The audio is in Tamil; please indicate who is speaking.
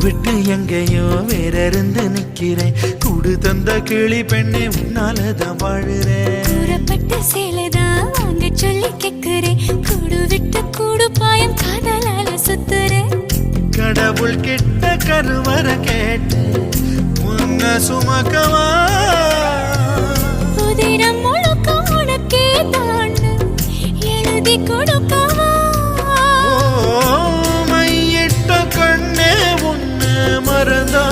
Speaker 1: விட்டு எங்கேயோ வேற இருந்து நிக்கிறேன். கூடு தந்த கிளி பெண்ணே உன்னாலதான் வாழுறேன்.
Speaker 2: கூறப்பட்ட சேலைதான் வாங்க சொல்லி கேக்குறேன். கூடு விட்டு கூடு பாயம் காதலால சுத்துறேன்.
Speaker 1: கடவுள் கிட்ட கருவற கேட்டு முன்ன சுமக்கவா
Speaker 2: உதிரம் முழுக்க உனக்கே தான் எழுதி கொடுக்கவா.
Speaker 1: மையிட்ட கண்ணே உன்னை மறந்தா